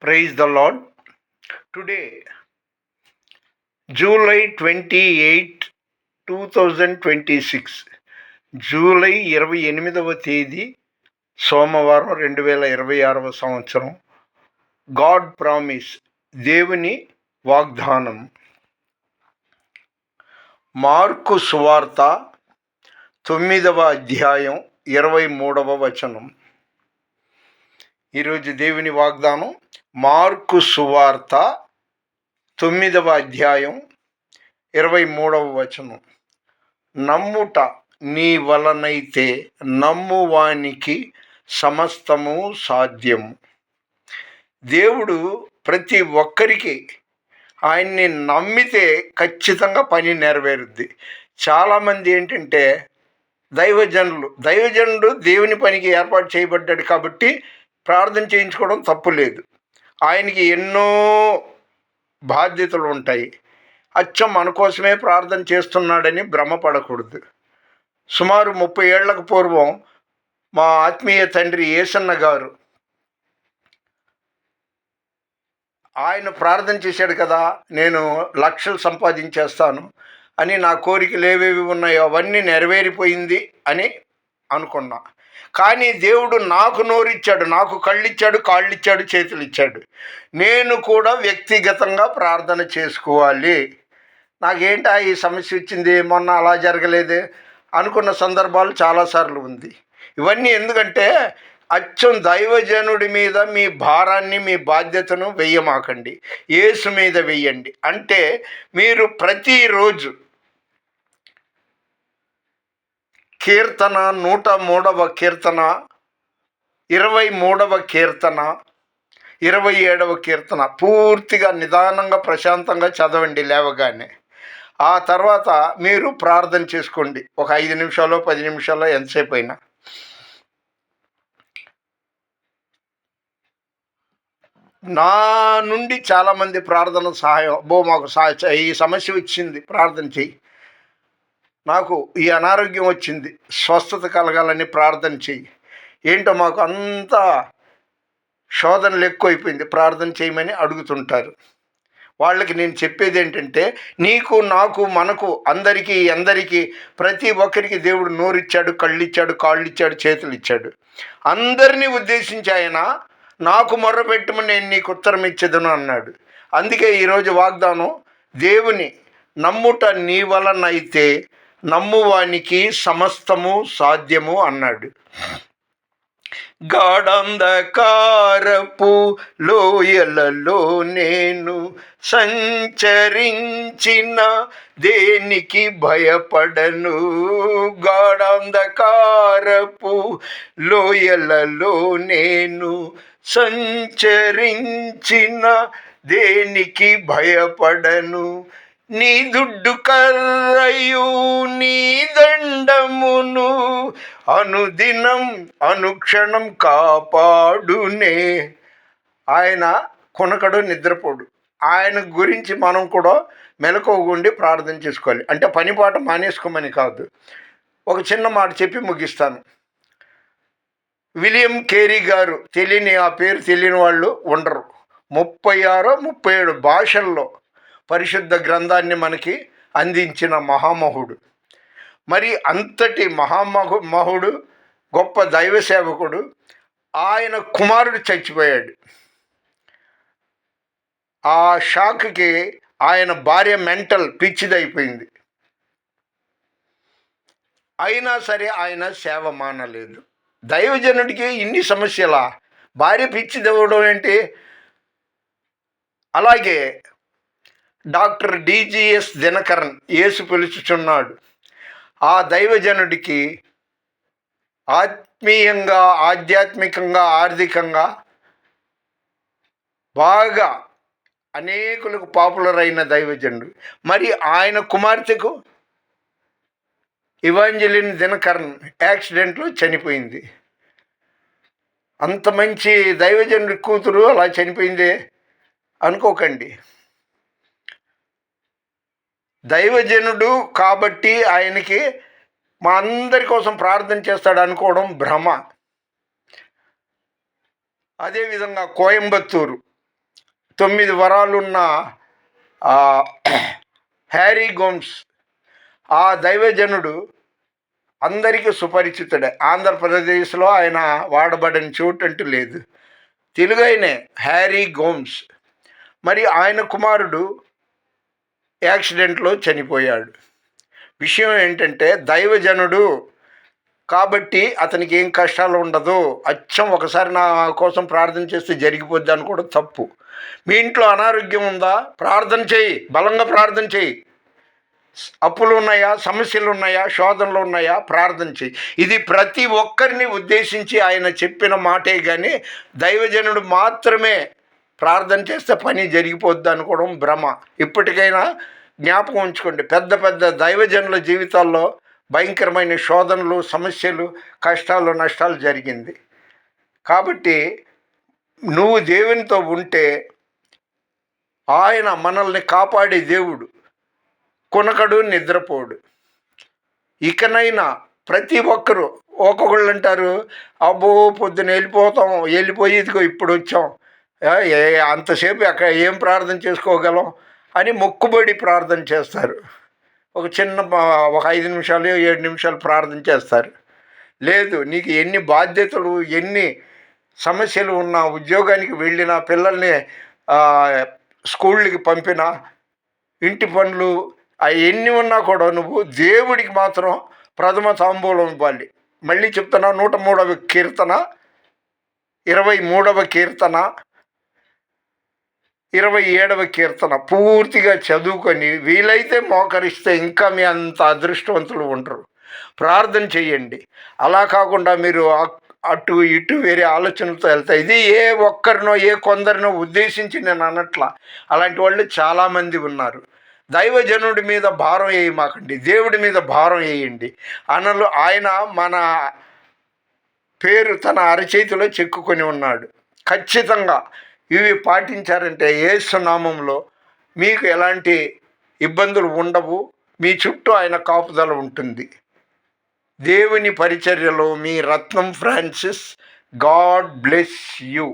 Praise the Lord. Today, July 28, 2026, July 28వ తేదీ సోమవారం 2026వ సంవత్సరం. గాడ్ ప్రామిస్, దేవుని వాగ్దానం. మార్కు సువార్త 9వ అధ్యాయం 23వ వచనం. ఈరోజు దేవుని వాగ్దానం మార్కు సువార్త 9వ అధ్యాయం 23వ వచనం. నమ్ముట నీ వలనైతే నమ్మువానికి సమస్తము సాధ్యము. దేవుడు ప్రతి ఒక్కరికి ఆయన్ని నమ్మితే ఖచ్చితంగా పని నెరవేరుద్ది. చాలామంది ఏంటంటే దైవజనుడు దేవుని పనికి ఏర్పాటు చేయబడ్డాడు కాబట్టి ప్రార్థన చేయించుకోవడం తప్పు లేదు. ఆయనకి ఎన్నో బాధ్యతలు ఉంటాయి. అచ్చం మన కోసమే ప్రార్థన చేస్తున్నాడని భ్రమపడకూడదు. సుమారు 30 ఏళ్లకు పూర్వం మా ఆత్మీయ తండ్రి యేసన్న గారు ఆయన ప్రార్థన చేశాడు కదా, నేను లక్షలు సంపాదించేస్తాను అని, నా కోరికలు ఏవేవి ఉన్నాయో అవన్నీ నెరవేరిపోయింది అని అనుకున్నా. కానీ దేవుడు నాకు నోరిచ్చాడు, నాకు కళ్ళిచ్చాడు, కాళ్ళిచ్చాడు, చేతులు ఇచ్చాడు. నేను కూడా వ్యక్తిగతంగా ప్రార్థన చేసుకోవాలి. నాకేంటా ఈ సమస్య వచ్చింది, మొన్న అలా జరగలేదే అనుకున్న సందర్భాలు చాలాసార్లు ఉంది. ఇవన్నీ ఎందుకంటే అచ్చం దైవజనుడి మీద మీ భారాన్ని, మీ బాధ్యతను వెయ్యమాకండి, యేసు మీద వెయ్యండి. అంటే మీరు ప్రతిరోజు కీర్తన 103వ కీర్తన, 23వ కీర్తన, 27వ కీర్తన పూర్తిగా నిదానంగా ప్రశాంతంగా చదవండి లేవగానే. ఆ తర్వాత మీరు ప్రార్థన చేసుకోండి, ఒక 5 నిమిషాలు 10 నిమిషాలు ఎంతసేపు అయినా. నా నుండి చాలామంది ప్రార్థన సహాయం, మాకు ఈ సమస్య వచ్చింది, ప్రార్థన చెయ్యి, నాకు ఈ అనారోగ్యం వచ్చింది, స్వస్థత కలగాలని ప్రార్థన చెయ్యి, ఏంటో మాకు అంతా శోధనలు ఎక్కువైపోయింది, ప్రార్థన చేయమని అడుగుతుంటారు. వాళ్ళకి నేను చెప్పేది ఏంటంటే, నీకు, నాకు, మనకు, అందరికీ ప్రతి ఒక్కరికి దేవుడు నోరిచ్చాడు, కళ్ళిచ్చాడు, కాళ్ళిచ్చాడు, చేతులు ఇచ్చాడు. అందరినీ ఉద్దేశించి ఆయన నాకు మొర్రపెట్టమని నేను నీకు ఉత్తరం ఇచ్చేదను అన్నాడు. అందుకే ఈరోజు వాగ్దానం, దేవుని నమ్ముట నీ వలనైతే నమ్మువానికి సమస్తము సాధ్యము అన్నాడు. గాఢంధకారపు లోయలలో నేను సంచరించిన దేనికి భయపడను. గాఢంధకారపు లోయలలో నేను సంచరించిన దేనికి భయపడను. నీ దుడ్డు కర్రయు నీ దండమును అనుదినం అనుక్షణం కాపాడునే. ఆయన కొనకడు, నిద్రపోడు. ఆయన గురించి మనం కూడా మెలకువగుండి ప్రార్థన చేసుకోవాలి. అంటే పనిపాట మానేసుకోమని కాదు. ఒక చిన్న మాట చెప్పి ముగిస్తాను. విలియం కేరీ గారు, ఆ పేరు తెలియని వాళ్ళు ఉండరు. 36 37 భాషల్లో పరిశుద్ధ గ్రంథాన్ని మనకి అందించిన మహామహుడు. మరి అంతటి మహామహుడు, గొప్ప దైవ సేవకుడు, ఆయన కుమారుడు చచ్చిపోయాడు. ఆ షాక్కి ఆయన భార్య మెంటల్ పిచ్చిదైపోయింది. అయినా సరే ఆయన సేవ మానలేదు. దైవజనుడికి ఇన్ని సమస్యలా? భార్య పిచ్చిదవ్వడం ఏంటి? అలాగే డాక్టర్ డిజిఎస్ దినకరన్ యేసు పిలుచుచున్నాడు. ఆ దైవజనుడికి ఆత్మీయంగా, ఆధ్యాత్మికంగా, ఆర్థికంగా బాగా అనేకులకు పాపులర్ అయిన దైవజనుడు. మరి ఆయన కుమార్తెకు ఇవాంజలిన్ దినకరన్ యాక్సిడెంట్లో చనిపోయింది. అంత మంచి దైవజనుడి కూతురు అలా చనిపోయిందే అనుకోకండి. దైవజనుడు కాబట్టి ఆయనకి మా అందరి కోసం ప్రార్థన చేస్తాడు అనుకోవడం భ్రమ. అదేవిధంగా కోయంబత్తూరు 9 వరాలున్న హ్యారీ గోమ్స్ ఆ దైవజనుడు అందరికీ సుపరిచితుడే. ఆంధ్రప్రదేశ్లో ఆయన వాడబడని చోటు అంటూ లేదు. తెలుగైనే హ్యారీ గోమ్స్. మరి ఆయన కుమారుడు యాక్సిడెంట్లో చనిపోయాడు. విషయం ఏంటంటే దైవజనుడు కాబట్టి అతనికి ఏం కష్టాలు ఉండదు. అచ్చం ఒకసారి నా కోసం ప్రార్థన చేస్తే జరిగిపోద్ది అనుకోవడం తప్పు. మీ ఇంట్లో అనారోగ్యం ఉందా? ప్రార్థన చేయి, బలంగా ప్రార్థన చేయి. అప్పులు ఉన్నాయా, సమస్యలు ఉన్నాయా, శోధనలు ఉన్నాయా, ప్రార్థన చేయి. ఇది ప్రతి ఒక్కరిని ఉద్దేశించి ఆయన చెప్పిన మాటే. కానీ దైవజనుడు మాత్రమే ప్రార్థన చేస్తే పని జరిగిపోద్ది అనుకోవడం భ్రమ. ఇప్పటికైనా జ్ఞాపకం ఉంచుకోండి, పెద్ద పెద్ద దైవజనుల జీవితాల్లో భయంకరమైన శోధనలు, సమస్యలు, కష్టాలు, నష్టాలు జరిగింది. కాబట్టి నువ్వు దేవునితో ఉంటే ఆయన మనల్ని కాపాడే దేవుడు. కొనకడు, నిద్రపోడు. ఇకనైనా ప్రతి ఒక్కరూ ఒక్కొక్కళ్ళు అంటారు, అబ్బో పొద్దున వెళ్ళిపోయి ఇదిగో ఇప్పుడు వచ్చాం, అంతసేపు అక్కడ ఏం ప్రార్థన చేసుకోగలం అని మొక్కుబడి ప్రార్థన చేస్తారు. ఒక 5 నిమిషాలు 7 నిమిషాలు ప్రార్థన చేస్తారు. లేదు, నీకు ఎన్ని బాధ్యతలు, ఎన్ని సమస్యలు ఉన్నా, ఉద్యోగానికి వెళ్ళినా, పిల్లల్ని స్కూళ్ళకి పంపినా, ఇంటి పనులు అవన్నీ ఉన్నా కూడా నువ్వు దేవుడికి మాత్రం ప్రథమ తాంబూలం ఇవ్వాలి. మళ్ళీ చెప్తున్నా, 103వ కీర్తన 23వ కీర్తన 27వ కీర్తన పూర్తిగా చదువుకొని వీలైతే మోకరిస్తే ఇంకా మీ అంత అదృష్టవంతులు ఉండరు. ప్రార్థన చెయ్యండి. అలా కాకుండా మీరు అటు ఇటు వేరే ఆలోచనలతో వెళ్తాయి. ఇది ఏ ఒక్కరినో కొందరినో ఉద్దేశించి నేను అనట్లా. అలాంటి వాళ్ళు చాలామంది ఉన్నారు. దైవజనుడి మీద భారం వేయమాకండి, దేవుడి మీద భారం వేయండి. ఆయన మన పేరు తన అరచేతిలో చెక్కుకొని ఉన్నాడు. ఖచ్చితంగా ఇవి పాటించారంటే యేసు నామంలో మీకు ఎలాంటి ఇబ్బందులు ఉండవు. మీ చుట్టూ ఆయన కాపుదల ఉంటుంది. దేవుని పరిచర్యలో మీ రత్నం ఫ్రాన్సిస్. God bless you.